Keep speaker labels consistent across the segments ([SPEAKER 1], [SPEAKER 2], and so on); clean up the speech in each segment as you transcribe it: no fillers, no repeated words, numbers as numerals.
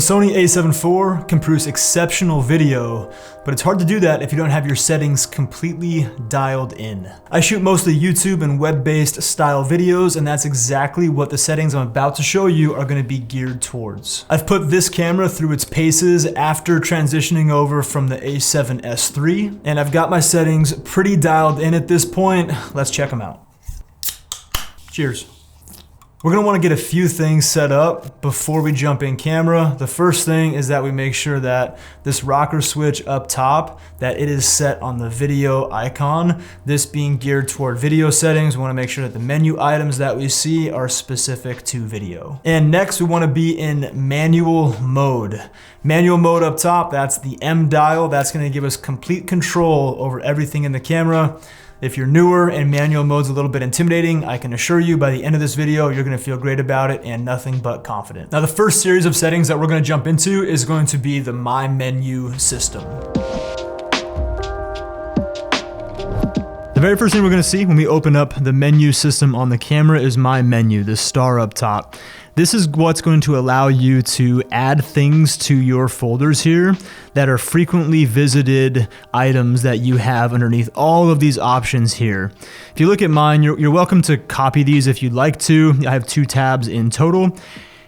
[SPEAKER 1] The Sony a7 IV can produce exceptional video, but it's hard to do that if you don't have your settings completely dialed in. I shoot mostly YouTube and web-based style videos, and that's exactly what the settings I'm about to show you are going to be geared towards. I've put this camera through its paces after transitioning over from the a7S III, and I've got my settings pretty dialed in at this point. Let's check them out. Cheers. We're gonna wanna get a few things set up before we jump in camera. The first thing is that we make sure that this rocker switch up top, that it is set on the video icon. This being geared toward video settings, we wanna make sure that the menu items that we see are specific to video. And next we wanna be in manual mode. Manual mode up top, that's the M dial. That's gonna give us complete control over everything in the camera. If you're newer and manual mode's a little bit intimidating, I can assure you by the end of this video, you're gonna feel great about it and nothing but confident. Now, the first series of settings that we're gonna jump into is going to be the My Menu system. The very first thing we're gonna see when we open up the menu system on the camera is My Menu, the star up top. This is what's going to allow you to add things to your folders here that are frequently visited items that you have underneath all of these options here. If you look at mine, you're welcome to copy these if you'd like to. I have 2 tabs in total.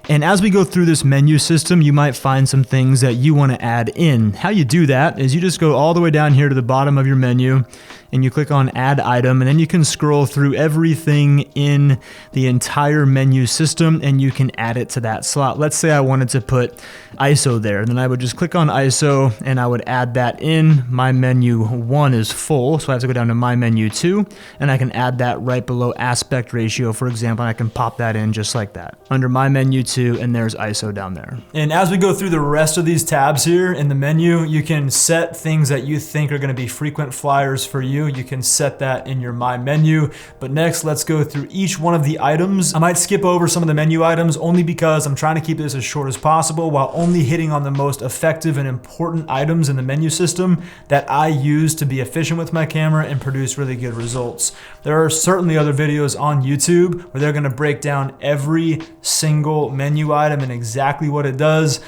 [SPEAKER 1] And as we go through this menu system, you might find some things that you want to add in. How you do that is you just go all the way down here to the bottom of your menu and you click on Add Item, and then you can scroll through everything in the entire menu system and you can add it to that slot. Let's say I wanted to put ISO there, then I would just click on ISO and I would add that in. My menu 1 is full, so I have to go down to My Menu 2, and I can add that right below aspect ratio, for example, and I can pop that in just like that. Under My Menu 2, and there's ISO down there. And as we go through the rest of these tabs here in the menu, you can set things that you think are gonna be frequent flyers for you. You can set that in your My Menu. But next, let's go through each one of the items. I might skip over some of the menu items only because I'm trying to keep this as short as possible while only hitting on the most effective and important items in the menu system that I use to be efficient with my camera and produce really good results. There are certainly other videos on YouTube where they're gonna break down every single menu item and exactly what it does.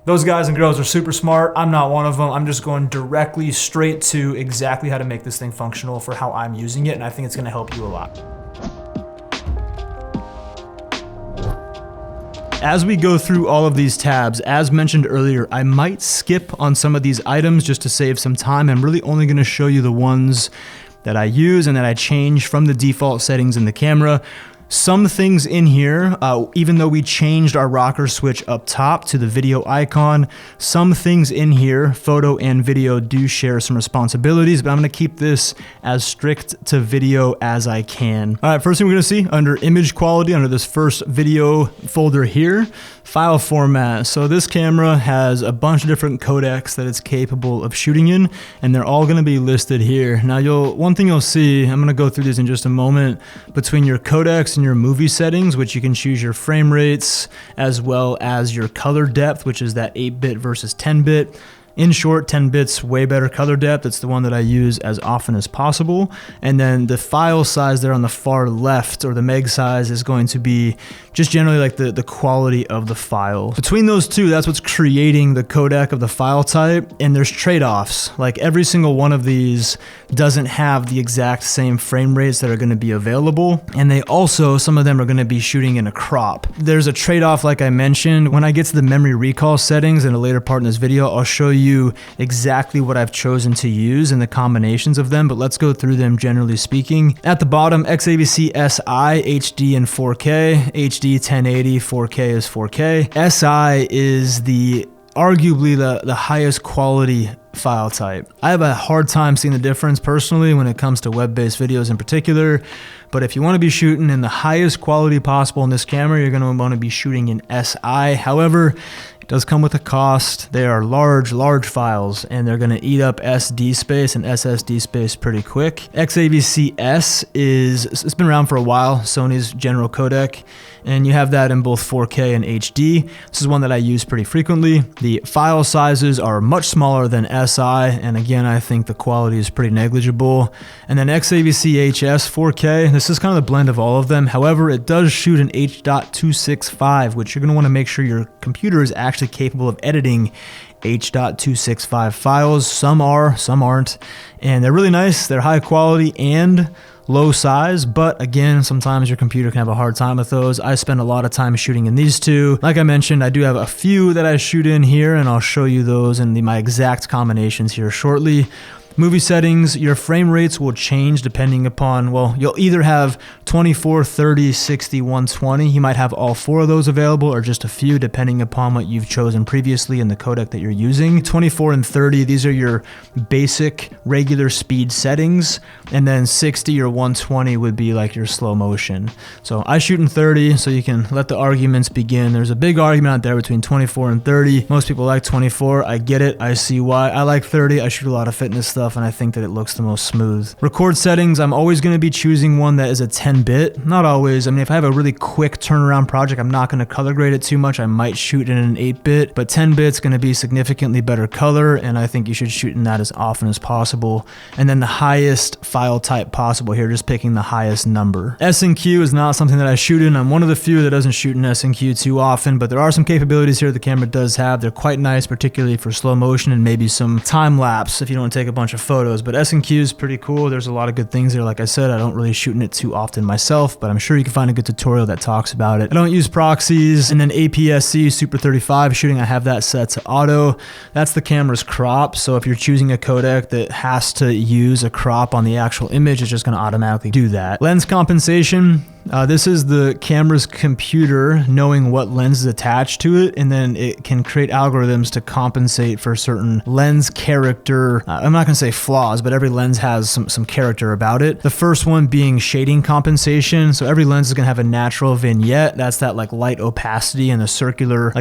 [SPEAKER 1] Those guys and girls are super smart. I'm not one of them. I'm just going directly straight to exactly how to make this thing functional for how I'm using it, and I think it's gonna help you a lot. As we go through all of these tabs, as mentioned earlier, I might skip on some of these items just to save some time. I'm really only gonna show you the ones that I use and that I change from the default settings in the camera. Some things in here, even though we changed our rocker switch up top to the video icon, some things in here, photo and video, do share some responsibilities, but I'm gonna keep this as strict to video as I can. All right, first thing we're gonna see under image quality, under this first video folder here, file format. So this camera has a bunch of different codecs that it's capable of shooting in, and they're all gonna be listed here. Now, one thing you'll see, I'm gonna go through these in just a moment, between your codecs and your movie settings, which you can choose your frame rates, as well as your color depth, which is that 8-bit versus 10-bit. In short, 10 bits, way better color depth. It's the one that I use as often as possible. And then the file size there on the far left, or the meg size, is going to be just generally like the quality of the file. Between those two, that's what's creating the codec of the file type. And there's trade-offs. Like every single one of these doesn't have the exact same frame rates that are gonna be available. And they also, some of them are gonna be shooting in a crop. There's a trade-off, like I mentioned. When I get to the memory recall settings in a later part in this video, I'll show you exactly what I've chosen to use and the combinations of them, but let's go through them generally speaking. At the bottom, XAVC SI, HD and 4K, HD 1080, 4K is 4K. SI is arguably the highest quality file type. I have a hard time seeing the difference personally when it comes to web-based videos in particular, but if you want to be shooting in the highest quality possible in this camera, you're going to want to be shooting in SI. However, it does come with a cost. They are large files, and they're gonna eat up SD space and SSD space pretty quick. XAVC-S it's been around for a while, Sony's general codec, and you have that in both 4K and HD. This is one that I use pretty frequently. The file sizes are much smaller than SI, and again, I think the quality is pretty negligible. And then XAVC-HS 4K, this is kind of the blend of all of them. However, it does shoot an H.265, which you're gonna wanna make sure your computer is actually actually capable of editing H.265 files. Some are, some aren't, and they're really nice. They're high quality and low size, but again, sometimes your computer can have a hard time with those. I spend a lot of time shooting in these two. Like I mentioned, I do have a few that I shoot in here, and I'll show you those and my exact combinations here shortly. Movie settings, your frame rates will change depending upon, well, you'll either have 24, 30, 60, 120. You might have all four of those available or just a few depending upon what you've chosen previously in the codec that you're using. 24 and 30, these are your basic regular speed settings, and then 60 or 120 would be like your slow motion. So I shoot in 30 so you can let the arguments begin. There's a big argument out there between 24 and 30. Most people like 24. I get it. I see why. I like 30. I shoot a lot of fitness stuff, and I think that it looks the most smooth. Record settings, I'm always going to be choosing one that is a 10-bit. Not always. I mean, if I have a really quick turnaround project, I'm not going to color grade it too much. I might shoot in an 8-bit, but 10-bit's going to be significantly better color, and I think you should shoot in that as often as possible. And then the highest file type possible here, just picking the highest number. S&Q is not something that I shoot in. I'm one of the few that doesn't shoot in S&Q too often, but there are some capabilities here the camera does have. They're quite nice, particularly for slow motion and maybe some time lapse if you don't want to take a bunch of photos, but S&Q is pretty cool. There's a lot of good things there. Like I said, I don't really shoot in it too often myself, but I'm sure you can find a good tutorial that talks about it. I don't use proxies. And then APS-C Super 35 shooting, I have that set to auto. That's the camera's crop. So if you're choosing a codec that has to use a crop on the actual image, it's just going to automatically do that. Lens compensation. This is the camera's computer knowing what lens is attached to it, and then it can create algorithms to compensate for certain lens character. I'm not going to say flaws, but every lens has some character about it. The first one being shading compensation. So every lens is going to have a natural vignette. That's that like light opacity and a circular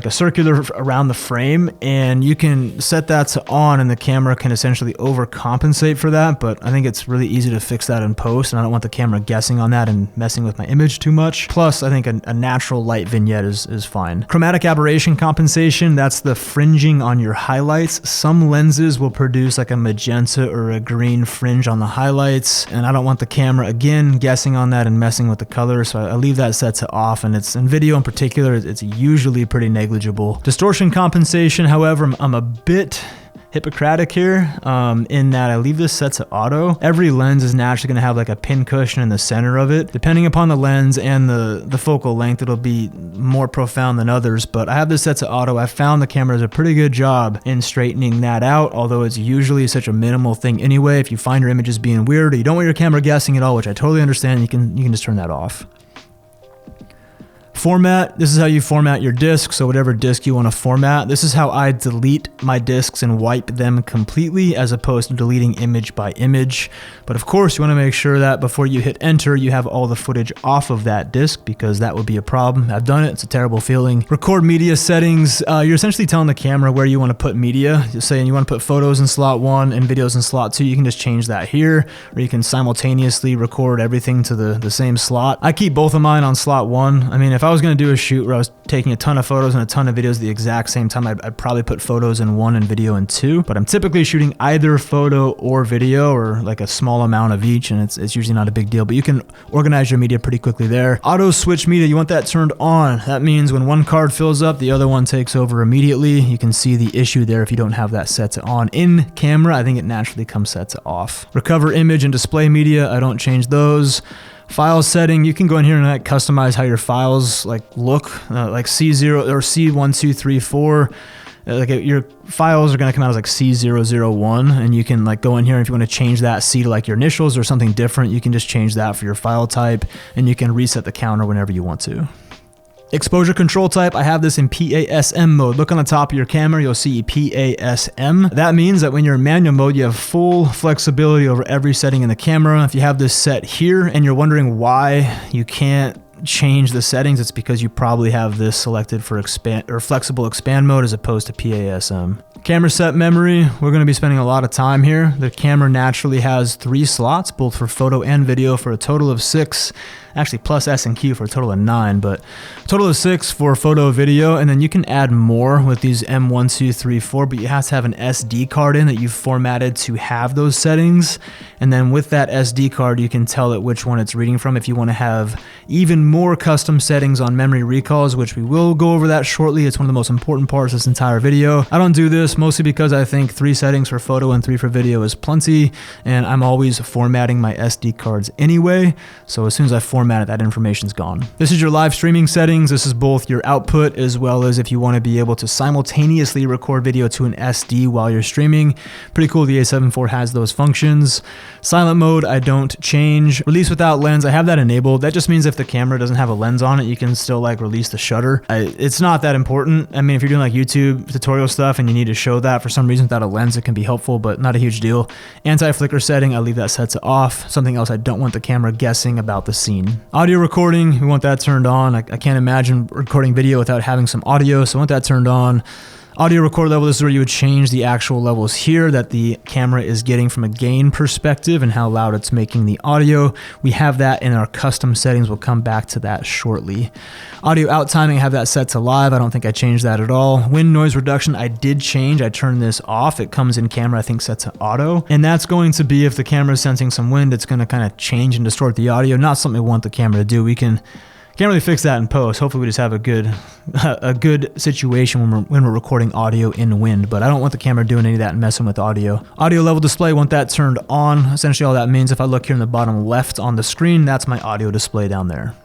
[SPEAKER 1] around the frame, and you can set that to on, and the camera can essentially overcompensate for that. But I think it's really easy to fix that in post, and I don't want the camera guessing on that and messing with my image too much. Plus, I think a natural light vignette is fine. Chromatic aberration compensation, that's the fringing on your highlights. Some lenses will produce like a magenta or a green fringe on the highlights, and I don't want the camera, again, guessing on that and messing with the color, so I leave that set to off, and it's in video in particular, it's usually pretty negligible. Distortion compensation, however, I'm a bit Hippocratic here in that I leave this set to auto. Every lens is naturally going to have like a pin cushion in the center of it. Depending upon the lens and the focal length, it'll be more profound than others, but I have this set to auto. I found the camera does a pretty good job in straightening that out, although it's usually such a minimal thing anyway. If you find your images being weird or you don't want your camera guessing at all, which I totally understand, you can just turn that off. Format, this is how you format your disk, so whatever disk you want to format. This is how I delete my disks and wipe them completely as opposed to deleting image by image. But of course, you want to make sure that before you hit enter, you have all the footage off of that disk, because that would be a problem. I've done it, it's a terrible feeling. Record media settings, you're essentially telling the camera where you want to put media. You're saying you want to put photos in slot 1 and videos in slot 2. You can just change that here, or you can simultaneously record everything to the same slot. I keep both of mine on slot 1. I mean, if I was going to do a shoot where I was taking a ton of photos and a ton of videos at the exact same time, I'd probably put photos in 1 and video in 2, but I'm typically shooting either photo or video, or like a small amount of each, and it's usually not a big deal, but you can organize your media pretty quickly there. Auto switch media, you want that turned on. That means when one card fills up, the other one takes over immediately. You can see the issue there if you don't have that set to on. In camera, I think it naturally comes set to off. Recover image and display media, I don't change those. File setting, you can go in here and like customize how your files like look, like C0 or C1234. Like your files are going to come out as like C001, and you can like go in here, and if you want to change that C to like your initials or something different, you can just change that for your file type, and you can reset the counter whenever you want to. Exposure control type, I have this in PASM mode. Look on the top of your camera, you'll see PASM. That means that when you're in manual mode, you have full flexibility over every setting in the camera. If you have this set here and you're wondering why you can't change the settings, it's because you probably have this selected for expand or flexible expand mode as opposed to PASM. Camera set memory, we're going to be spending a lot of time here. The camera naturally has 3 slots, both for photo and video, for a total of 6. Actually, plus S&Q for a total of 9, but a total of 6 for photo video, and then you can add more with these M1, 2, 3, 4, but you have to have an SD card in that you've formatted to have those settings, and then with that SD card, you can tell it which one it's reading from if you want to have even more custom settings on memory recalls, which we will go over that shortly. It's one of the most important parts of this entire video. I don't do this mostly because I think 3 settings for photo and 3 for video is plenty, and I'm always formatting my SD cards anyway, so as soon as I format it, that information's gone. This is your live streaming settings. This is both your output as well as if you want to be able to simultaneously record video to an SD while you're streaming. Pretty cool the A7 IV has those functions. Silent mode, I don't change. Release without lens, I have that enabled. That just means if the camera doesn't have a lens on it, you can still like release the shutter. It's not that important. I mean, if you're doing like YouTube tutorial stuff and you need to show that for some reason without a lens, it can be helpful, but not a huge deal. Anti-flicker setting, I leave that set to off. Something else, I don't want the camera guessing about the scene. Audio recording, we want that turned on. I can't imagine recording video without having some audio, so I want that turned on. Audio record level, this is where you would change the actual levels here that the camera is getting from a gain perspective and how loud it's making the audio. We have that in our custom settings. We'll come back to that shortly. Audio out timing, I have that set to live. I don't think I changed that at all. Wind noise reduction, I did change. I turned this off. It comes in camera, I think, set to auto. And that's going to be if the camera is sensing some wind, it's going to kind of change and distort the audio. Not something we want the camera to do. Can't really fix that in post. Hopefully we just have a good situation when we're recording audio in wind, but I don't want the camera doing any of that and messing with audio. Audio level display, want that turned on. Essentially all that means if I look here in the bottom left on the screen, that's my audio display down there.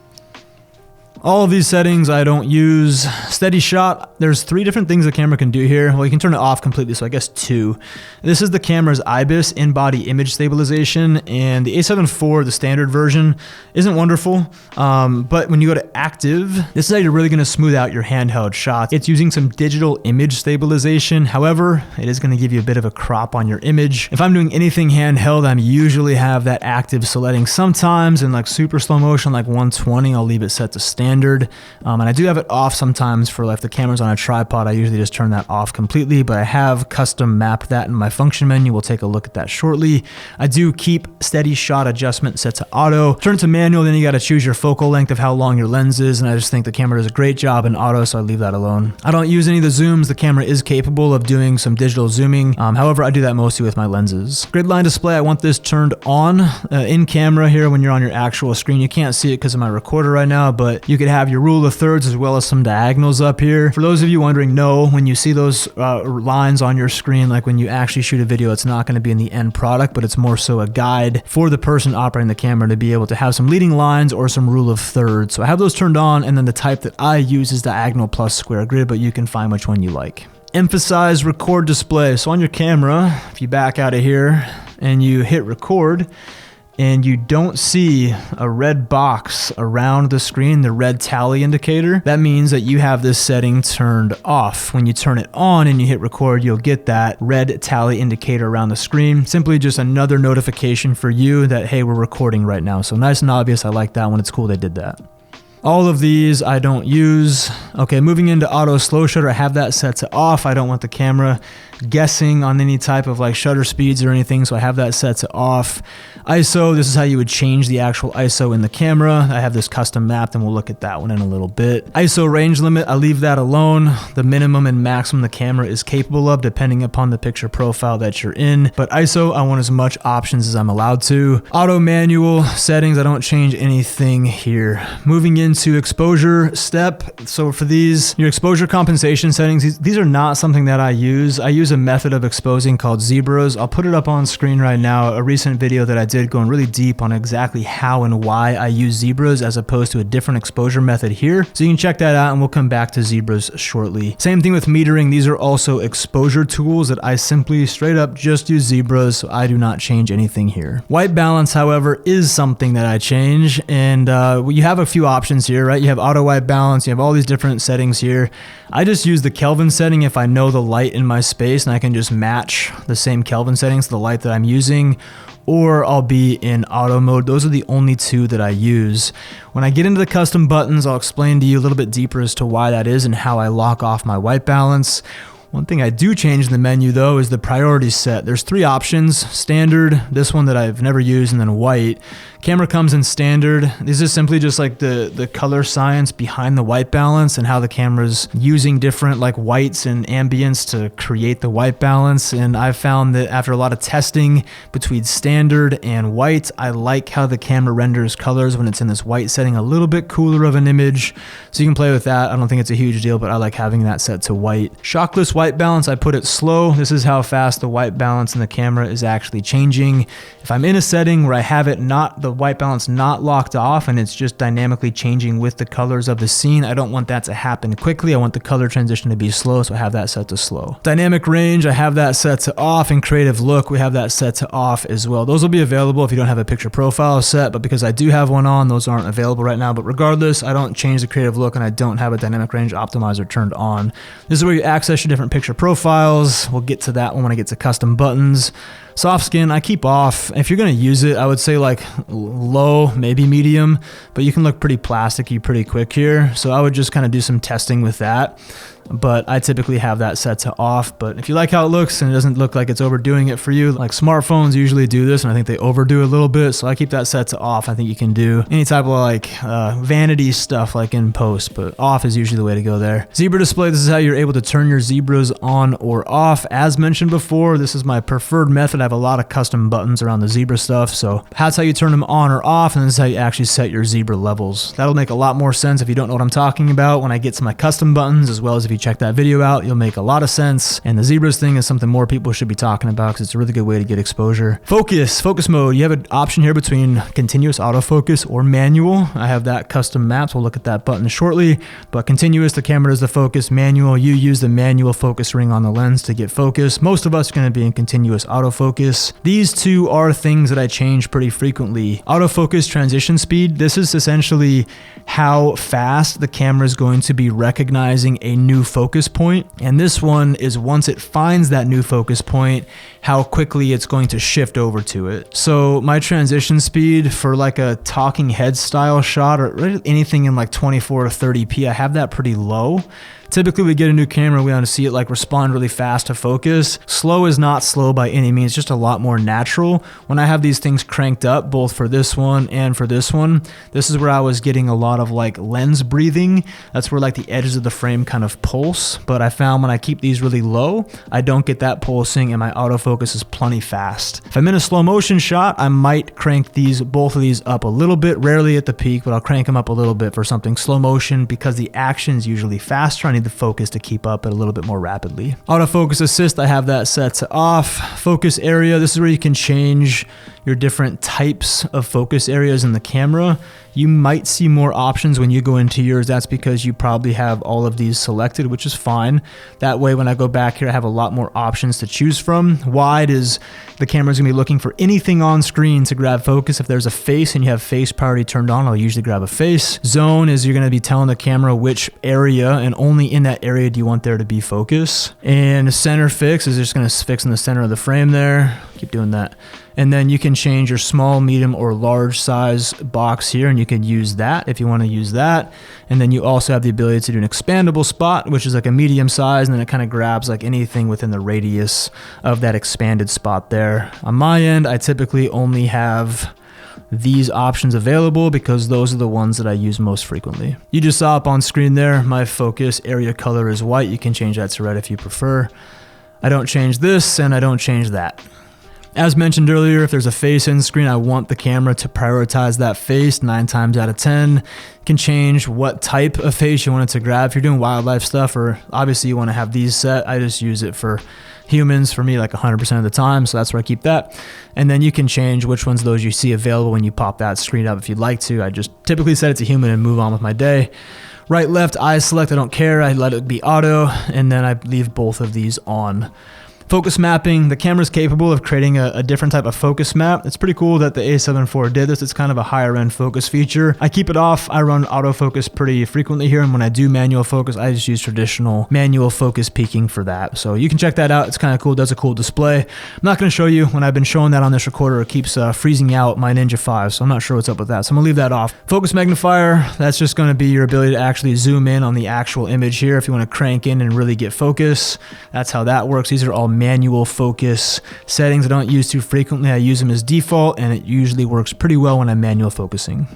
[SPEAKER 1] All of these settings I don't use. Steady shot, there's 3 different things the camera can do here. Well, you can turn it off completely, so I guess 2. This is the camera's IBIS, in-body image stabilization, and the A7 IV, the standard version, isn't wonderful, but when you go to active, this is how you're really gonna smooth out your handheld shots. It's using some digital image stabilization. However, it is gonna give you a bit of a crop on your image. If I'm doing anything handheld, I usually have that active selecting. Sometimes in like super slow motion, like 120, I'll leave it set to standard. And I do have it off sometimes for like if the camera's on a tripod. I usually just turn that off completely, but I have custom mapped that in my function menu. We'll take a look at that shortly. I do keep steady shot adjustment set to auto. Turn it to manual, then you got to choose your focal length of how long your lens is, and I just think the camera does a great job in auto, so I leave that alone. I don't use any of the zooms. The camera is capable of doing some digital zooming. However, I do that mostly with my lenses. Grid line display, I want this turned on in camera here when you're on your actual screen. You can't see it because of my recorder right now, but you could have your rule of thirds as well as some diagonals up here. For those of you wondering, no, when you see those lines on your screen, like when you actually shoot a video, it's not going to be in the end product, but it's more so a guide for the person operating the camera to be able to have some leading lines or some rule of thirds. So I have those turned on, and then the type that I use is diagonal plus square grid, but you can find which one you like. Emphasize record display. So on your camera, if you back out of here and you hit record, and you don't see a red box around the screen, the red tally indicator, that means that you have this setting turned off. When you turn it on and you hit record, you'll get that red tally indicator around the screen. Simply just another notification for you that, hey, we're recording right now. So nice and obvious. I like that one. It's cool they did that. All of these I don't use. Okay, moving into auto slow shutter, I have that set to off. I don't want the camera guessing on any type of like shutter speeds or anything, so I have that set to off. ISO, this is how you would change the actual ISO in the camera. I have this custom mapped, and we'll look at that one in a little bit. ISO range limit, I leave that alone. The minimum and maximum the camera is capable of depending upon the picture profile that you're in, but ISO, I want as much options as I'm allowed to. Auto manual settings, I don't change anything here. Moving into exposure step, so for these, your exposure compensation settings, these are not something that I use. I use a method of exposing called zebras. I'll put it up on screen right now, a recent video that I did going really deep on exactly how and why I use zebras as opposed to a different exposure method here. So you can check that out, and we'll come back to zebras shortly. Same thing with metering. These are also exposure tools that I simply straight up just use zebras, so I do not change anything here. White balance, however, is something that I change, and you have a few options here, right? You have auto white balance, you have all these different settings here. I just use the Kelvin setting if I know the light in my space, and I can just match the same Kelvin settings to the light that I'm using, or I'll be in auto mode. Those are the only 2 that I use. When I get into the custom buttons, I'll explain to you a little bit deeper as to why that is and how I lock off my white balance. One thing I do change in the menu though is the priority set. There's 3 options: standard, this one that I've never used, and then white. Camera comes in standard. This is simply just like the color science behind the white balance and how the camera's using different like whites and ambience to create the white balance. And I've found that after a lot of testing between standard and white, I like how the camera renders colors when it's in this white setting, a little bit cooler of an image. So you can play with that. I don't think it's a huge deal, but I like having that set to white. Shockless white balance, I put it slow. This is how fast the white balance in the camera is actually changing. If I'm in a setting where I have it the white balance not locked off and it's just dynamically changing with the colors of the scene, I don't want that to happen quickly. I want the color transition to be slow, so I have that set to slow. Dynamic range, I have that set to off, and creative look, we have that set to off as well. Those will be available if you don't have a picture profile set, but because I do have one on, those aren't available right now. But regardless, I don't change the creative look and I don't have a dynamic range optimizer turned on. This is where you access your different picture profiles. We'll get to that one when I get to custom buttons. Soft skin, I keep off. If you're gonna use it, I would say like low, maybe medium, but you can look pretty plasticky pretty quick here. So I would just kind of do some testing with that. But I typically have that set to off. But if you like how it looks and it doesn't look like it's overdoing it for you, like smartphones usually do this, and I think they overdo it a little bit, so I keep that set to off. I think you can do any type of like vanity stuff like in post, but off is usually the way to go there. Zebra display, this is how you're able to turn your zebras on or off. As mentioned before, this is my preferred method. I have a lot of custom buttons around the zebra stuff, so that's how you turn them on or off, and this is how you actually set your zebra levels. That'll make a lot more sense if you don't know what I'm talking about when I get to my custom buttons, as well as if you check that video out, you'll make a lot of sense. And the zebras thing is something more people should be talking about because it's a really good way to get exposure. Focus mode, you have an option here between continuous autofocus or manual. I have that custom mapped. We'll look at that button shortly, but continuous, the camera does the focus. Manual, you use the manual focus ring on the lens to get focus. Most of us are going to be in continuous autofocus. These two are things that I change pretty frequently. Autofocus transition speed, this is essentially how fast the camera is going to be recognizing a new focus point. And this one is once it finds that new focus point, how quickly it's going to shift over to it. So my transition speed for like a talking head style shot or anything in like 24 to 30p, I have that pretty low. Typically we get a new camera, we want to see it like respond really fast to focus. Slow is not slow by any means, just a lot more natural. When I have these things cranked up, both for this one and for this one, this is where I was getting a lot of like lens breathing. That's where like the edges of the frame kind of pulse. But I found when I keep these really low, I don't get that pulsing and my autofocus is plenty fast. If I'm in a slow motion shot, I might crank both of these up a little bit, rarely at the peak, but I'll crank them up a little bit for something slow motion because the action's usually faster. I need the focus to keep up it a little bit more rapidly. Autofocus assist, I have that set to off. Focus area, this is where you can change your different types of focus areas in the camera. You might see more options when you go into yours. That's because you probably have all of these selected, which is fine. That way, when I go back here, I have a lot more options to choose from. Wide is the camera's gonna be looking for anything on screen to grab focus. If there's a face and you have face priority turned on, I'll usually grab a face. Zone is you're gonna be telling the camera which area and only in that area do you want there to be focus. And center fix is just gonna fix in the center of the frame there. Keep doing that. And then you can change your small, medium, or large size box here, and you can use that if you want to use that. And then you also have the ability to do an expandable spot, which is like a medium size, and then it kind of grabs like anything within the radius of that expanded spot there. On my end, I typically only have these options available because those are the ones that I use most frequently. You just saw up on screen there, my focus area color is white. You can change that to red if you prefer. I don't change this and I don't change that. As mentioned earlier, if there's a face in screen, I want the camera to prioritize that face 9 times out of 10. You can change what type of face you want it to grab. If you're doing wildlife stuff, or obviously you want to have these set, I just use it for humans for me like 100% of the time, so that's where I keep that. And then you can change which ones of those you see available when you pop that screen up if you'd like to. I just typically set it to human and move on with my day. Right, left, eye select, I don't care. I let it be auto, and then I leave both of these on. Focus mapping, the camera's capable of creating a different type of focus map. It's pretty cool that the A7 IV did this. It's kind of a higher end focus feature. I keep it off. I run autofocus pretty frequently here, and when I do manual focus, I just use traditional manual focus peaking for that. So you can check that out. It's kind of cool. It does a cool display. I'm not going to show you. When I've been showing that on this recorder, it keeps freezing out my Ninja 5, so I'm not sure what's up with that. So I'm going to leave that off. Focus magnifier, that's just going to be your ability to actually zoom in on the actual image here. If you want to crank in and really get focus, that's how that works. These are all manual focus settings I don't use too frequently. I use them as default, and it usually works pretty well when I'm manual focusing.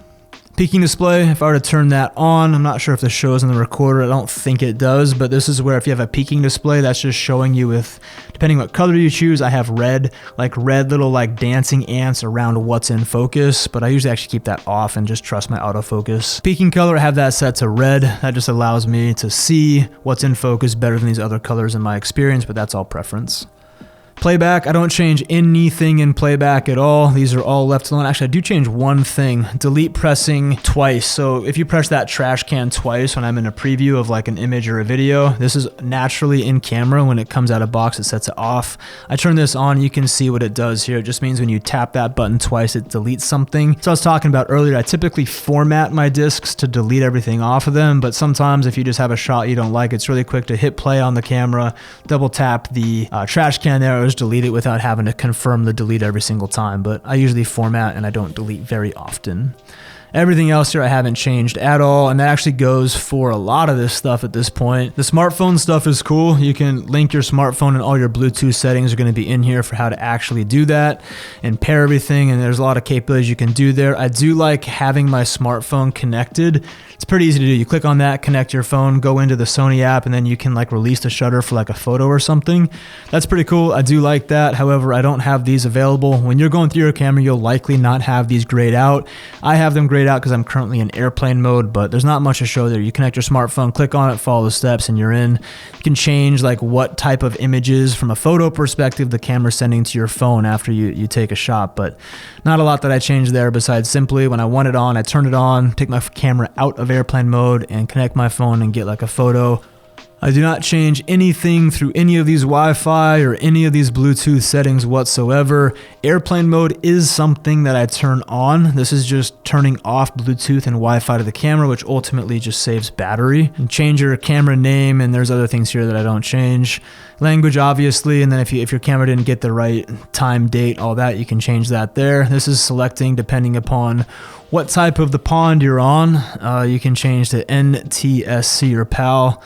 [SPEAKER 1] Peaking display, if I were to turn that on, I'm not sure if this shows in the recorder, I don't think it does, but this is where if you have a peaking display, that's just showing you with, depending what color you choose, I have red little like dancing ants around what's in focus, but I usually actually keep that off and just trust my autofocus. Peaking color, I have that set to red. That just allows me to see what's in focus better than these other colors in my experience, but that's all preference. Playback, I don't change anything in playback at all. These are all left alone. Actually, I do change one thing, delete pressing twice. So if you press that trash can twice when I'm in a preview of like an image or a video, this is naturally in camera. When it comes out of box, it sets it off. I turn this on, you can see what it does here. It just means when you tap that button twice, it deletes something. So I was talking about earlier, I typically format my discs to delete everything off of them, but sometimes if you just have a shot you don't like, it's really quick to hit play on the camera, double tap the trash can there, delete it without having to confirm the delete every single time, but I usually format and I don't delete very often. Everything else here I haven't changed at all, and that actually goes for a lot of this stuff at this point. The smartphone stuff is cool. You can link your smartphone, and all your Bluetooth settings are going to be in here for how to actually do that and pair everything, and there's a lot of capabilities you can do there. I do like having my smartphone connected. It's pretty easy to do. You click on that, connect your phone, go into the Sony app, and then you can like release the shutter for like a photo or something. That's pretty cool. I do like that. However, I don't have these available. When you're going through your camera, you'll likely not have these grayed out. I have them grayed out because I'm currently in airplane mode, but there's not much to show there. You connect your smartphone, click on it, follow the steps, and you're in. You can change like what type of images from a photo perspective the camera's sending to your phone after you take a shot, but not a lot that I changed there besides simply when I want it on, I turn it on, take my camera out of airplane mode and connect my phone and get like a photo. I do not change anything through any of these Wi-Fi or any of these Bluetooth settings whatsoever. Airplane mode is something that I turn on. This is just turning off Bluetooth and Wi-Fi to the camera, which ultimately just saves battery. And change your camera name, and there's other things here that I don't change. Language, obviously, and then if your camera didn't get the right time, date, all that, you can change that there. This is selecting depending upon what type of the pond you're on. You can change to NTSC or PAL.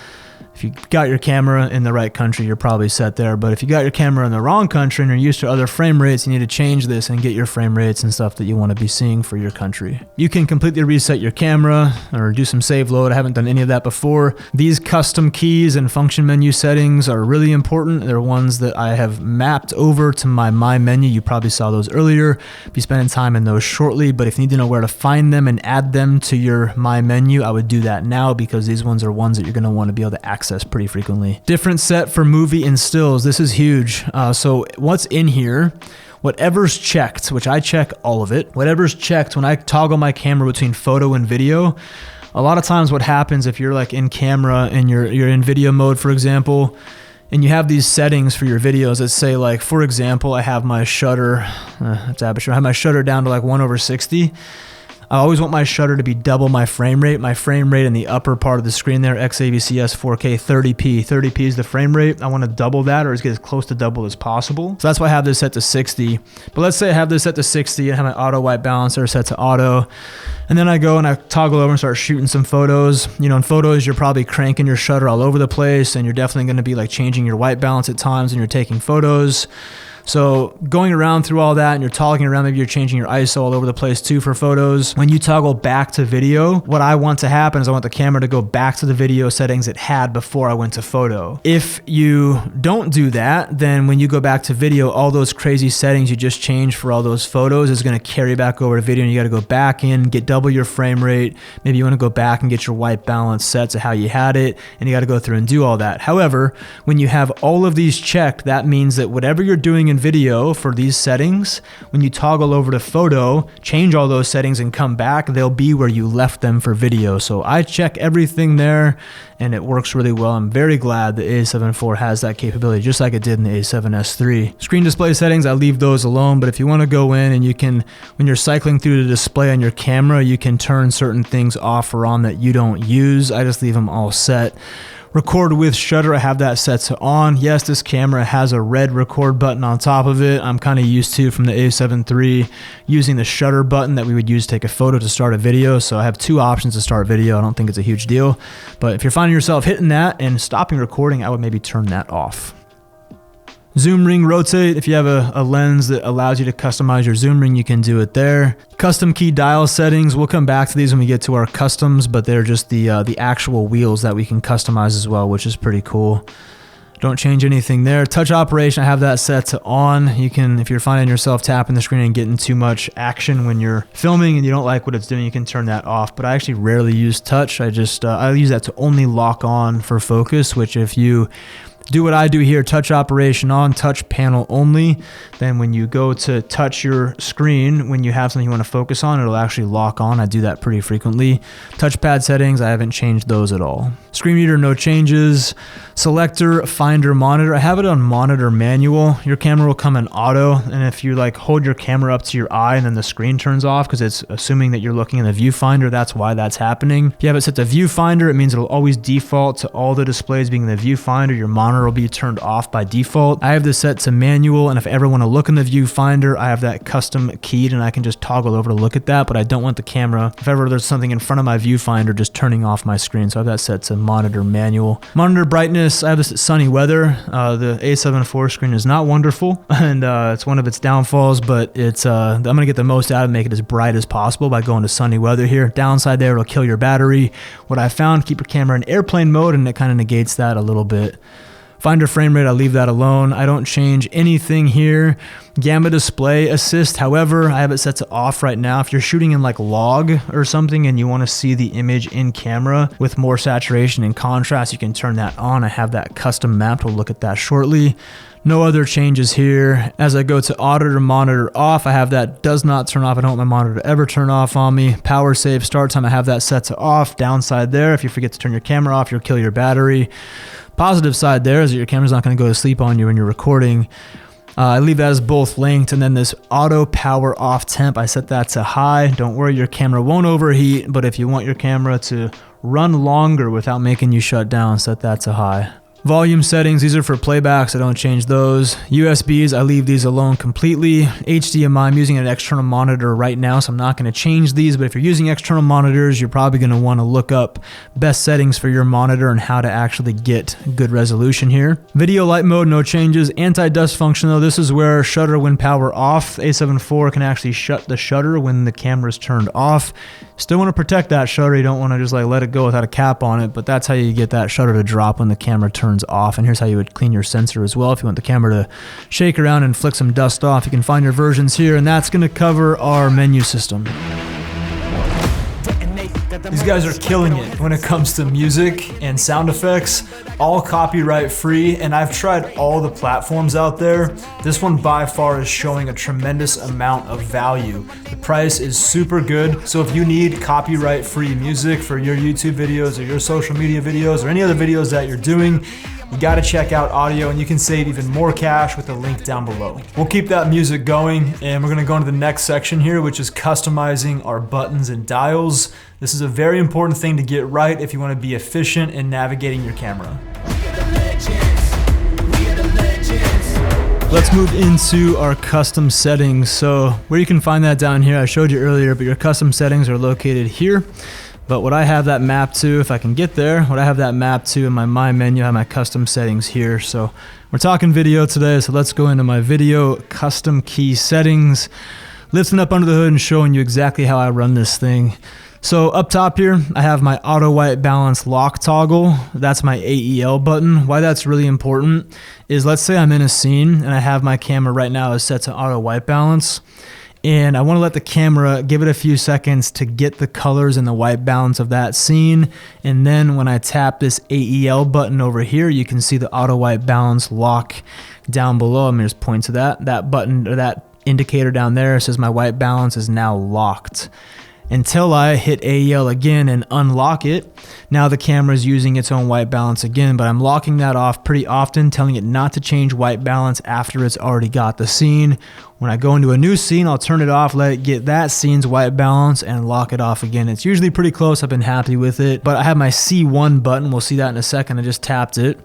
[SPEAKER 1] If you got your camera in the right country, you're probably set there. But if you got your camera in the wrong country and you're used to other frame rates, you need to change this and get your frame rates and stuff that you want to be seeing for your country. You can completely reset your camera or do some save load. I haven't done any of that before. These custom keys and function menu settings are really important. They're ones that I have mapped over to my menu. You probably saw those earlier. Be spending time in those shortly, but if you need to know where to find them and add them to your menu, I would do that now because these ones are ones that you're going to want to be able to access pretty frequently. Different set for movie and stills. This is huge. So what's in here, whatever's checked, which I check all of it, whatever's checked when I toggle my camera between photo and video, a lot of times what happens if you're like in camera and you're in video mode, for example, and you have these settings for your videos that say like, for example, I have my shutter, I have my shutter down to like 1/60. I always want my shutter to be double my frame rate. My frame rate in the upper part of the screen there, XAVCS 4K 30p. 30p is the frame rate. I want to double that or get as close to double as possible. So that's why I have this set to 60. But let's say I have this set to 60 and have my auto white balancer set to auto. And then I go and I toggle over and start shooting some photos. You know, in photos, you're probably cranking your shutter all over the place and you're definitely going to be like changing your white balance at times when you're taking photos. So going around through all that and you're toggling around, maybe you're changing your ISO all over the place too for photos. When you toggle back to video, what I want to happen is I want the camera to go back to the video settings it had before I went to photo. If you don't do that, then when you go back to video, all those crazy settings you just changed for all those photos is going to carry back over to video, and you got to go back in, get double your frame rate. Maybe you want to go back and get your white balance set to how you had it, and you got to go through and do all that. However, when you have all of these checked, that means that whatever you're doing in in video for these settings, when you toggle over to photo, change all those settings and come back, they'll be where you left them for video. So I check everything there and it works really well. I'm very glad the A7 IV has that capability, just like it did in the A7S III. Screen display settings, I leave those alone, but if you want to go in and you can, when you're cycling through the display on your camera, you can turn certain things off or on that you don't use. I just leave them all set. Record with shutter, I have that set to on. Yes, this camera has a red record button on top of it. I'm kind of used to from the A7 III using the shutter button that we would use to take a photo to start a video. So I have two options to start video. I don't think it's a huge deal. But if you're finding yourself hitting that and stopping recording, I would maybe turn that off. Zoom ring rotate, if you have a lens that allows you to customize your zoom ring, you can do it there. Custom key dial settings, we'll come back to these when we get to our customs, but they're just the actual wheels that we can customize as well, which is pretty cool. Don't change anything there. Touch operation, I have that set to on. You can, if you're finding yourself tapping the screen and getting too much action when you're filming and you don't like what it's doing, you can turn that off. But I actually rarely use touch. I use that to only lock on for focus, which if you do what I do here, touch operation on, touch panel only, then when you go to touch your screen, when you have something you want to focus on, it'll actually lock on. I do that pretty frequently. Touchpad settings, I haven't changed those at all. Screen reader, no changes. Selector, finder, monitor, I have it on monitor manual. Your camera will come in auto, and if you like hold your camera up to your eye and then the screen turns off because it's assuming that you're looking in the viewfinder, that's why that's happening. If you have it set to viewfinder, it means it'll always default to all the displays being in the viewfinder. Your monitor will be turned off by default. I have this set to manual, and if I ever want to look in the viewfinder, I have that custom keyed and I can just toggle over to look at that, but I don't want the camera, if ever there's something in front of my viewfinder, just turning off my screen. So I have that set to monitor manual. Monitor brightness, I have this at sunny weather. The A7 IV screen is not wonderful, and it's one of its downfalls, but it's I'm gonna get the most out of it, make it as bright as possible by going to sunny weather here. Downside there, it'll kill your battery. What I found, keep your camera in airplane mode, and it kind of negates that a little bit. Finder frame rate, I leave that alone. I don't change anything here. Gamma display assist, however, I have it set to off right now. If you're shooting in like log or something and you want to see the image in camera with more saturation and contrast, you can turn that on. I have that custom mapped. We'll look at that shortly. No other changes here. As I go to auditor monitor off, I have that does not turn off. I don't want my monitor to ever turn off on me. Power save start time, I have that set to off. Downside there, if you forget to turn your camera off, you'll kill your battery. Positive side there is that your camera's not going to go to sleep on you when you're recording. I leave that as both linked, and then this auto power off temp, I set that to high. Don't worry, your camera won't overheat, but if you want your camera to run longer without making you shut down, set that to high. Volume settings, these are for playbacks, I don't change those. USBs, I leave these alone completely. HDMI, I'm using an external monitor right now, so I'm not going to change these, but if you're using external monitors, you're probably going to want to look up best settings for your monitor and how to actually get good resolution here. Video light mode, no changes. Anti-dust function though, this is where shutter when power off. A7 IV can actually shut the shutter when the camera's turned off. Still want to protect that shutter, you don't want to just like let it go without a cap on it, but that's how you get that shutter to drop when the camera turns off. And here's how you would clean your sensor as well. If you want the camera to shake around and flick some dust off, you can find your versions here, and that's going to cover our menu system. These guys are killing it when it comes to music and sound effects, all copyright free, and I've tried all the platforms out there. This one by far is showing a tremendous amount of value. The price is super good, so if you need copyright free music for your YouTube videos or your social media videos or any other videos that you're doing, you gotta check out Audio, and you can save even more cash with the link down below. We'll keep that music going, and we're gonna go into the next section here, which is customizing our buttons and dials. This is a very important thing to get right if you wanna be efficient in navigating your camera. Let's move into our custom settings. So where you can find that down here, I showed you earlier, but your custom settings are located here. But what I have that mapped to, if I can get there, what I have that mapped to in my My menu, I have my custom settings here. So we're talking video today, so let's go into my video custom key settings, lifting up under the hood and showing you exactly how I run this thing. So up top here, I have my auto white balance lock toggle. That's my AEL button. Why that's really important is, let's say I'm in a scene and I have my camera right now is set to auto white balance. and I want to let the camera give it a few seconds to get the colors and the white balance of that scene. And then when I tap this AEL button over here, you can see the auto white balance lock down below. I'm going to just point to that button, or that indicator down there says my white balance is now locked. Until I hit AEL again and unlock it, now the camera is using its own white balance again, but I'm locking that off pretty often, telling it not to change white balance after it's already got the scene. When I go into a new scene, I'll turn it off, let it get that scene's white balance, and lock it off again. It's usually pretty close. I've been happy with it, but I have my C1 button. We'll see that in a second. I just tapped it.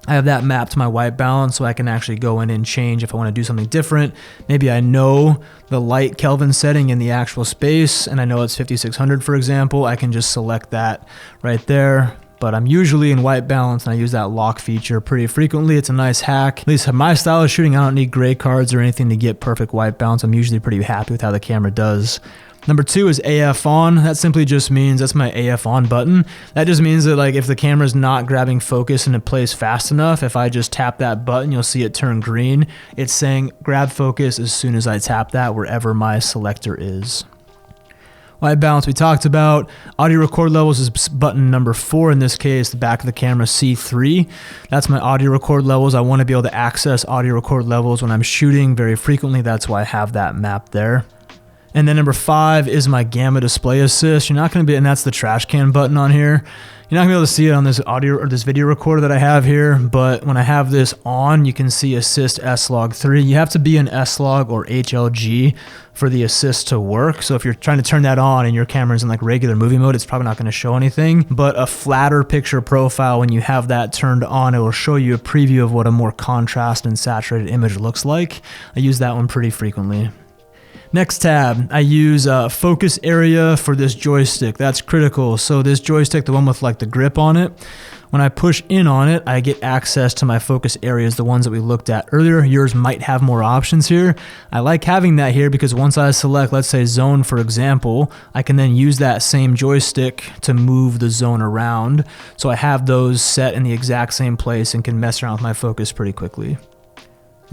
[SPEAKER 1] I have that mapped to my white balance, so I can actually go in and change if I want to do something different. Maybe I know the light Kelvin setting in the actual space, and I know it's 5600, for example. I can just select that right there. But I'm usually in white balance, and I use that lock feature pretty frequently. It's a nice hack. At least in my style of shooting, I don't need gray cards or anything to get perfect white balance. I'm usually pretty happy with how the camera does. Number 2 is AF on. That simply just means that's my AF on button. That just means that, like, if the camera's not grabbing focus and it plays fast enough, if I just tap that button, you'll see it turn green. It's saying grab focus as soon as I tap that wherever my selector is. White balance we talked about. Audio record levels is button number 4 in this case, the back of the camera, C3. That's my audio record levels. I want to be able to access audio record levels when I'm shooting very frequently. That's why I have that mapped there. And then number 5 is my gamma display assist. You're not going to be, and that's the trash can button on here. You're not gonna be able to see it on this audio or this video recorder that I have here, but when I have this on, you can see assist S-Log 3. You have to be in S-Log or HLG for the assist to work. So if you're trying to turn that on and your camera's in like regular movie mode, it's probably not gonna show anything. But a flatter picture profile, when you have that turned on, it will show you a preview of what a more contrast and saturated image looks like. I use that one pretty frequently. Next tab, I use focus area for this joystick. That's critical. So this joystick, the one with like the grip on it, when I push in on it, I get access to my focus areas, the ones that we looked at earlier. Yours might have more options here. I like having that here because once I select, let's say zone, for example, I can then use that same joystick to move the zone around. So I have those set in the exact same place and can mess around with my focus pretty quickly.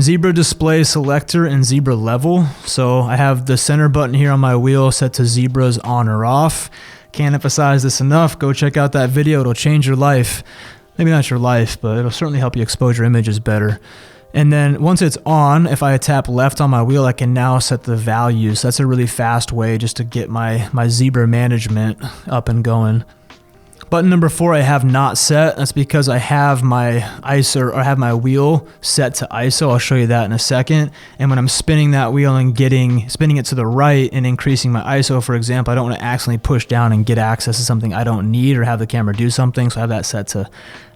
[SPEAKER 1] Zebra display selector and zebra level. So I have the center button here on my wheel set to zebras on or off. Can't emphasize this enough. Go check out that video. It'll change your life. Maybe not your life, but it'll certainly help you expose your images better. And then once it's on, if I tap left on my wheel, I can now set the values. That's a really fast way just to get my zebra management up and going. Button number 4 I have not set. That's because I have my ISO, or I have my wheel set to ISO. I'll show you that in a second. And when I'm spinning that wheel and spinning it to the right and increasing my ISO, for example, I don't want to accidentally push down and get access to something I don't need or have the camera do something. So I have that set to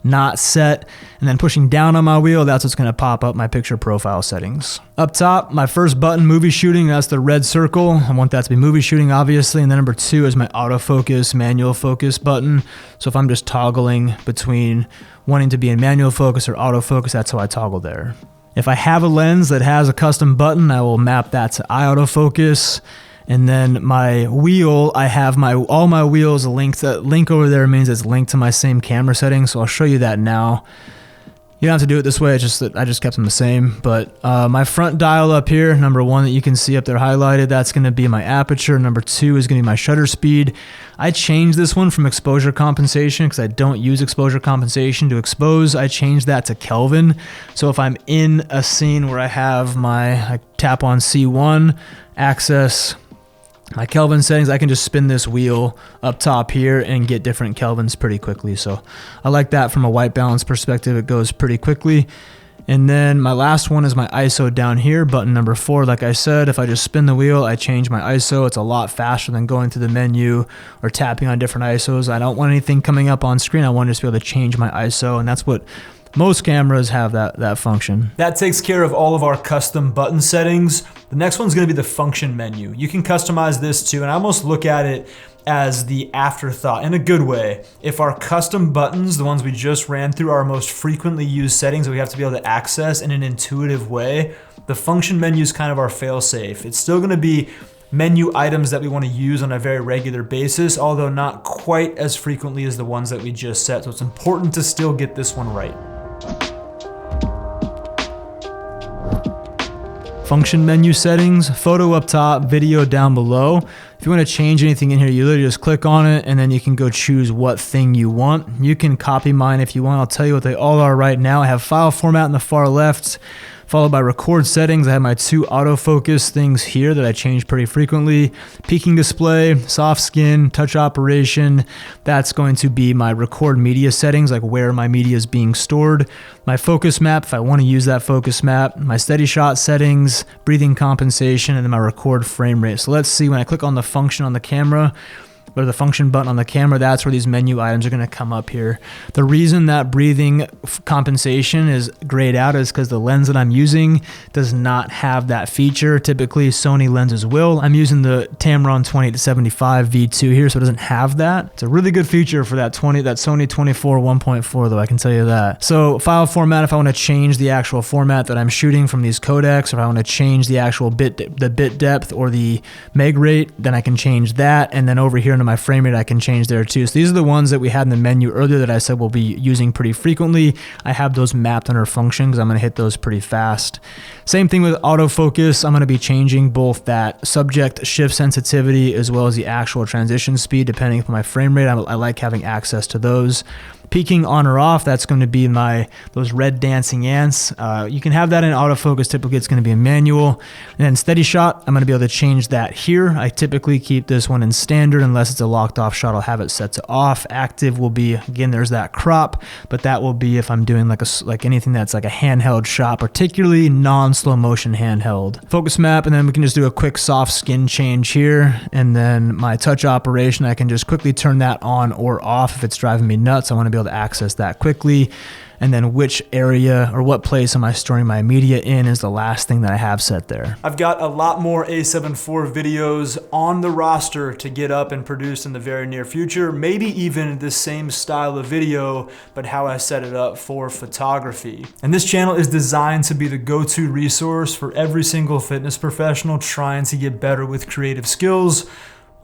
[SPEAKER 1] not set. And then pushing down on my wheel, that's what's going to pop up my picture profile settings. Up top, my first button, movie shooting, that's the red circle. I want that to be movie shooting, obviously. And then number 2 is my autofocus, manual focus button. So if I'm just toggling between wanting to be in manual focus or autofocus, that's how I toggle there. If I have a lens that has a custom button, I will map that to eye autofocus. And then my wheel, I have all my wheels linked. That link over there means it's linked to my same camera settings. So I'll show you that now. You don't have to do it this way, it's just that I just kept them the same. But my front dial up here, number 1 that you can see up there highlighted, that's gonna be my aperture. Number 2 is gonna be my shutter speed. I changed this one from exposure compensation because I don't use exposure compensation to expose. I changed that to Kelvin. So if I'm in a scene where I tap on C1, access my Kelvin settings, I can just spin this wheel up top here and get different Kelvins pretty quickly. So I like that from a white balance perspective. It goes pretty quickly. And then my last one is my ISO down here, button number 4. Like I said, if I just spin the wheel, I change my ISO. It's a lot faster than going to the menu or tapping on different ISOs. I don't want anything coming up on screen. I want to just be able to change my ISO, and that's what most cameras have, that function. That takes care of all of our custom button settings. The next one's gonna be the function menu. You can customize this too, and I almost look at it as the afterthought in a good way. If our custom buttons, the ones we just ran through, are our most frequently used settings that we have to be able to access in an intuitive way, the function menu is kind of our fail-safe. It's still gonna be menu items that we want to use on a very regular basis, although not quite as frequently as the ones that we just set. So it's important to still get this one right. function menu settings, photo up top, video down below. If you want to change anything in here, you literally just click on it and then you can go choose what thing you want. You can copy mine if you want. I'll tell you what they all are right now. I have file format in the far left, followed by record settings. I have my 2 autofocus things here that I change pretty frequently. Peaking display, soft skin, touch operation. That's going to be my record media settings, like where my media is being stored. My focus map, if I want to use that focus map. My steady shot settings, breathing compensation, and then my record frame rate. So let's see, when I click on the function on the camera, or the function button on the camera, that's where these menu items are going to come up here. The reason that breathing compensation is grayed out is because the lens that I'm using does not have that feature. Typically Sony lenses will. I'm using the Tamron 20-75 V2 here, so it doesn't have that. It's a really good feature for that Sony 24 1.4 though, I can tell you that. So file format, if I want to change the actual format that I'm shooting from these codecs, or if I want to change the actual bit depth or the meg rate, then I can change that. And then over here my frame rate I can change there too. So these are the ones that we had in the menu earlier that I said we'll be using pretty frequently. I have those mapped under function because I'm going to hit those pretty fast. Same thing with autofocus. I'm going to be changing both that subject shift sensitivity as well as the actual transition speed depending on my frame rate. I like having access to those. Peaking on or off, that's going to be those red dancing ants. You can have that in autofocus. Typically it's going to be a manual. And then steady shot, I'm going to be able to change that here. I typically keep this one in standard unless it's a locked off shot. I'll have it set to off. Active will be, again, there's that crop, but that will be if I'm doing like anything that's like a handheld shot, particularly non-slow motion handheld. Focus map, and then we can just do a quick soft skin change here. And then my touch operation, I can just quickly turn that on or off if it's driving me nuts. I want to be able to access that quickly. And then which area or what place am I storing my media in is the last thing that I have set there. I've got a lot more A7 IV videos on the roster to get up and produce in the very near future. Maybe even the same style of video, but how I set it up for photography. And this channel is designed to be the go-to resource for every single fitness professional trying to get better with creative skills.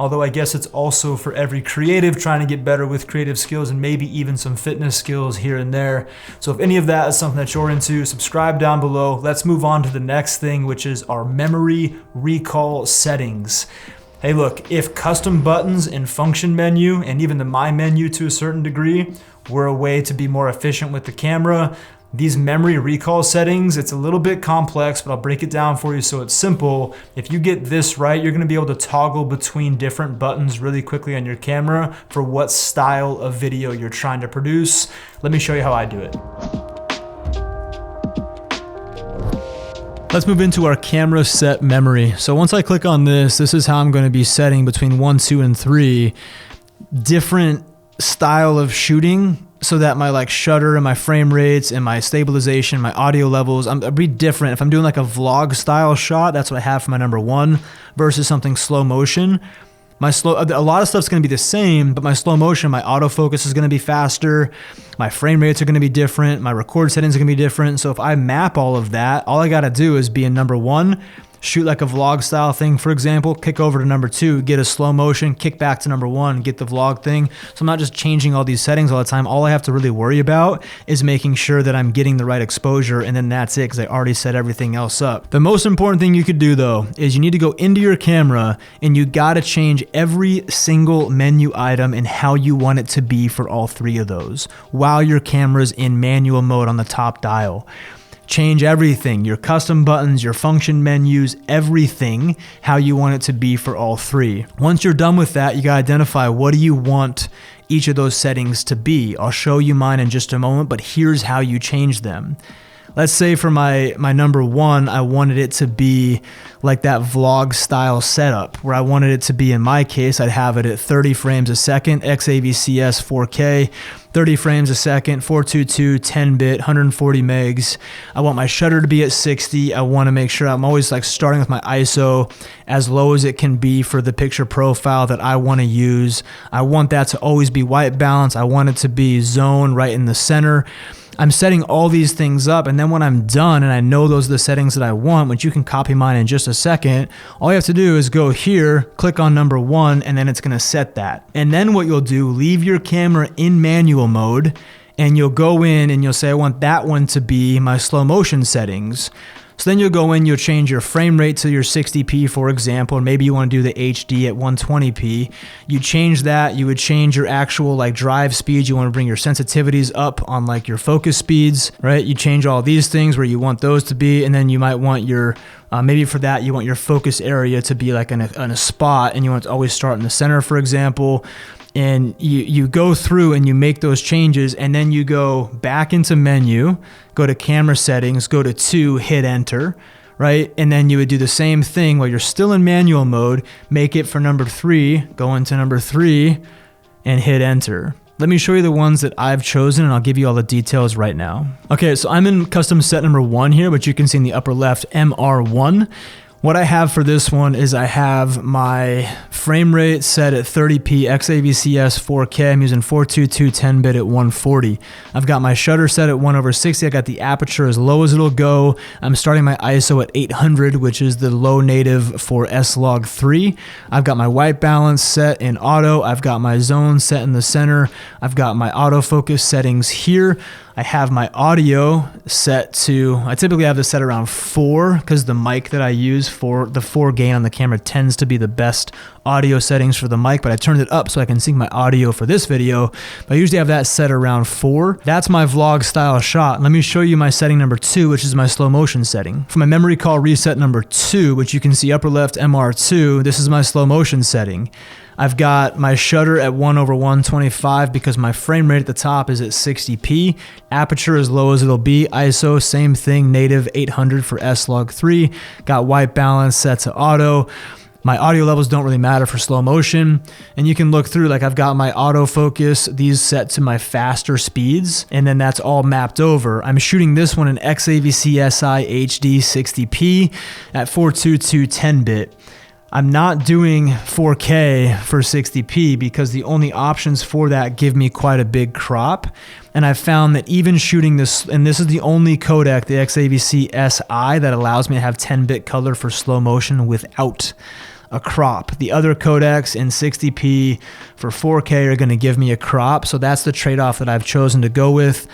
[SPEAKER 1] Although I guess it's also for every creative trying to get better with creative skills and maybe even some fitness skills here and there. So if any of that is something that you're into, subscribe down below. Let's move on to the next thing, which is our memory recall settings. Hey look, if custom buttons and function menu and even the My menu to a certain degree were a way to be more efficient with the camera, these memory recall settings, it's a little bit complex, but I'll break it down for you so it's simple. If you get this right, you're gonna be able to toggle between different buttons really quickly on your camera for what style of video you're trying to produce. Let me show you how I do it. Let's move into our camera set memory. So once I click on this is how I'm gonna be setting between 1, 2, and 3 different style of shooting, so that my shutter and my frame rates and my stabilization, my audio levels, I'll be different. If I'm doing like a vlog style shot, that's what I have for my number 1 versus something slow motion. A lot of stuff's gonna be the same, but my slow motion, my autofocus is gonna be faster. My frame rates are gonna be different. My record settings are gonna be different. So if I map all of that, all I gotta do is be in number 1, shoot like a vlog style thing, for example, kick over to number 2, get a slow motion, kick back to number 1, get the vlog thing. So I'm not just changing all these settings all the time. All I have to really worry about is making sure that I'm getting the right exposure, and then that's it, because I already set everything else up. The most important thing you could do though is you need to go into your camera and you gotta change every single menu item and how you want it to be for all 3 of those while your camera's in manual mode on the top dial. Change everything, your custom buttons, your function menus, everything, how you want it to be for all 3. Once you're done with that, you gotta identify what do you want each of those settings to be. I'll show you mine in just a moment, but here's how you change them. Let's say for my number 1, I wanted it to be like that vlog style setup where I wanted it to be. In my case, I'd have it at 30 frames a second, XAVCS 4K, 30 frames a second, 422, 10-bit, 140 megs. I want my shutter to be at 60. I want to make sure I'm always starting with my ISO as low as it can be for the picture profile that I want to use. I want that to always be white balance. I want it to be zone right in the center. I'm setting all these things up, and then when I'm done and I know those are the settings that I want, which you can copy mine in just a second, all you have to do is go here, click on number 1, and then it's gonna set that. And then what you'll do, leave your camera in manual mode, and you'll go in and you'll say, I want that one to be my slow motion settings. So then you'll go in, you'll change your frame rate to your 60p, for example, and maybe you want to do the HD at 120p. You change that, you would change your actual like drive speeds. You want to bring your sensitivities up on like your focus speeds, right? You change all these things where you want those to be, and then you might want your, maybe for that, you want your focus area to be like in a spot, and you want to always start in the center, for example. And you go through and you make those changes, and then you go back into menu, go to camera settings, go to 2, hit enter, right? And then you would do the same thing while you're still in manual mode, make it for number 3, go into number 3 and hit enter. Let me show you the ones that I've chosen, and I'll give you all the details right now. Okay, so I'm in custom set number 1 here, which you can see in the upper left, MR1. What I have for this one is I have my frame rate set at 30p XAVCS 4K. I'm using 422 10-bit at 140. I've got my shutter set at 1/60. I got the aperture as low as it'll go. I'm starting my ISO at 800, which is the low native for S-Log3. I've got my white balance set in auto. I've got my zone set in the center. I've got my autofocus settings here. I have my audio set to, I typically have this set around 4 because the mic that I use for the 4 gain on the camera tends to be the best audio settings for the mic, but I turned it up so I can sync my audio for this video. But I usually have that set around 4. That's my vlog style shot. Let me show you my setting number 2, which is my slow motion setting. For my memory call reset number 2, which you can see upper left MR2, this is my slow motion setting. I've got my shutter at 1/125 because my frame rate at the top is at 60p. Aperture as low as it'll be. ISO, same thing, native 800 for S-Log3. Got white balance set to auto. My audio levels don't really matter for slow motion. And you can look through, like I've got my autofocus, these set to my faster speeds, and then that's all mapped over. I'm shooting this one in XAVC-SI HD 60p at 422 10-bit. I'm not doing 4K for 60p because the only options for that give me quite a big crop. And I've found that even shooting this, and this is the only codec, the XAVC-SI, that allows me to have 10-bit color for slow motion without a crop. The other codecs in 60p for 4K are going to give me a crop. So that's the trade-off that I've chosen to go with.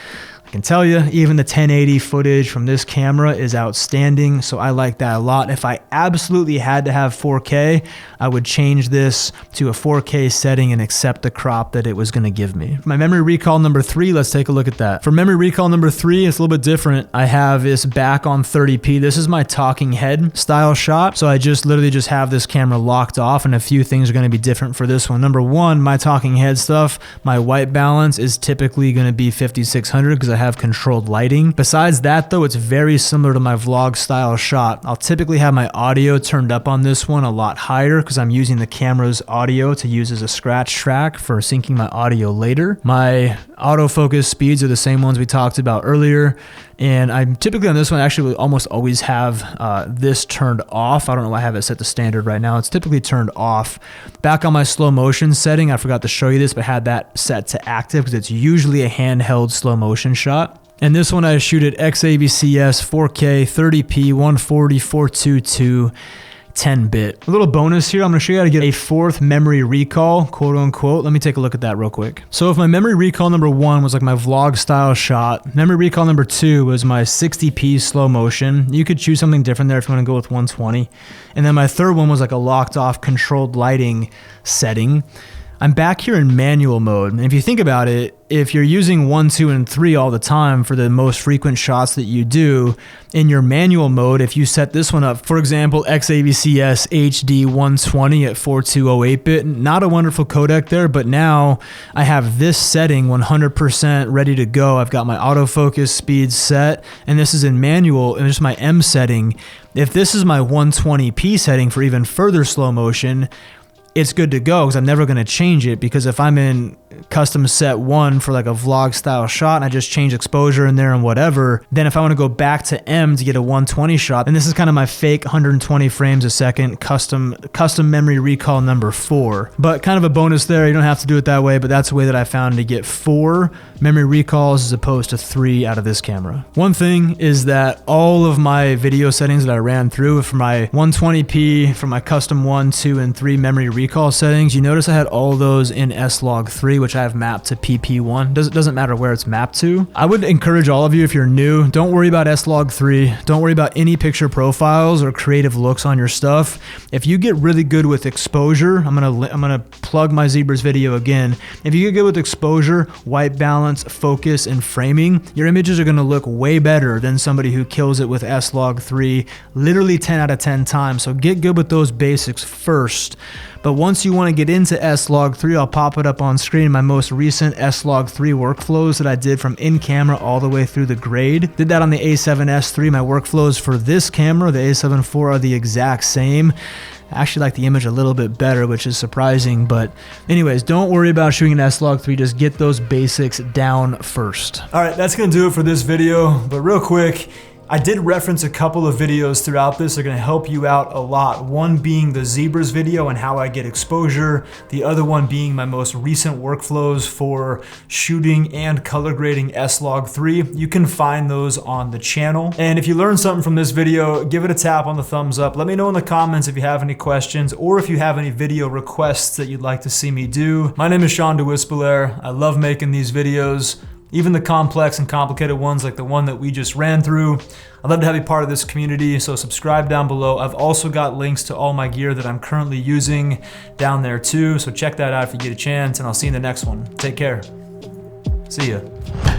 [SPEAKER 1] I can tell you, even the 1080 footage from this camera is outstanding, so I like that a lot. If I absolutely had to have 4K, I would change this to a 4K setting and accept the crop that it was going to give me. My memory recall number 3, let's take a look at that. For memory recall number 3, it's a little bit different. I have this back on 30p. This is my talking head style shot, so I literally just have this camera locked off, and a few things are going to be different for this one. Number 1, my talking head stuff, my white balance is typically going to be 5600 because I have controlled lighting. Besides that though, it's very similar to my vlog style shot. I'll typically have my audio turned up on this one a lot higher because I'm using the camera's audio to use as a scratch track for syncing my audio later. My autofocus speeds are the same ones we talked about earlier. And I'm typically on this one, actually almost always have this turned off. I don't know why I have it set to standard right now. It's typically turned off. Back on my slow motion setting, I forgot to show you this, but had that set to active because it's usually a handheld slow motion shot. And this one I shoot at XAVCS 4K 30p 140 422 10-bit. A little bonus here, I'm gonna show you how to get a 4th memory recall, quote unquote. Let me take a look at that real quick. So if my memory recall number 1 was like my vlog style shot, memory recall number 2 was my 60p slow motion. You could choose something different there if you wanna go with 120. And then my 3rd one was like a locked off controlled lighting setting. I'm back here in manual mode. And if you think about it, if you're using 1, 2, and 3 all the time for the most frequent shots that you do, in your manual mode, if you set this one up, for example, XAVCS HD 120 at 4208-bit, not a wonderful codec there, but now I have this setting 100% ready to go. I've got my autofocus speed set, and this is in manual, and just my M setting. If this is my 120p setting for even further slow motion, it's good to go because I'm never going to change it, because if I'm in custom set 1 for like a vlog style shot and I just change exposure in there and whatever, then if I want to go back to M to get a 120 shot, then this is kind of my fake 120 frames a second custom memory recall number 4. But kind of a bonus there, you don't have to do it that way, but that's a way that I found to get 4 memory recalls as opposed to 3 out of this camera. One thing is that all of my video settings that I ran through for my 120p, for my custom 1, 2, and 3 memory recall recall settings, you notice I had all those in S-Log3, which I have mapped to PP1. Doesn't matter where it's mapped to. I would encourage all of you, if you're new, don't worry about S-Log3. Don't worry about any picture profiles or creative looks on your stuff. If you get really good with exposure, I'm gonna plug my zebras video again. If you get good with exposure, white balance, focus, and framing, your images are gonna look way better than somebody who kills it with S-Log3 literally 10 out of 10 times. So get good with those basics first. But once you want to get into S-Log3, I'll pop it up on screen. My most recent S-Log3 workflows that I did from in camera all the way through the grade. Did that on the A7S III. My workflows for this camera, the A7 IV, are the exact same. I actually like the image a little bit better, which is surprising. But anyways, don't worry about shooting an S-Log3. Just get those basics down first. All right, that's going to do it for this video. But real quick, I did reference a couple of videos throughout this that are going to help you out a lot. One being the zebras video and how I get exposure. The other one being my most recent workflows for shooting and color grading S-Log3. You can find those on the channel. And if you learned something from this video, give it a tap on the thumbs up. Let me know in the comments if you have any questions or if you have any video requests that you'd like to see me do. My name is Sean DeWispelaire. I love making these videos. Even the complex and complicated ones like the one that we just ran through. I'd love to have you part of this community, so subscribe down below. I've also got links to all my gear that I'm currently using down there too, so check that out if you get a chance, and I'll see you in the next one. Take care. See ya.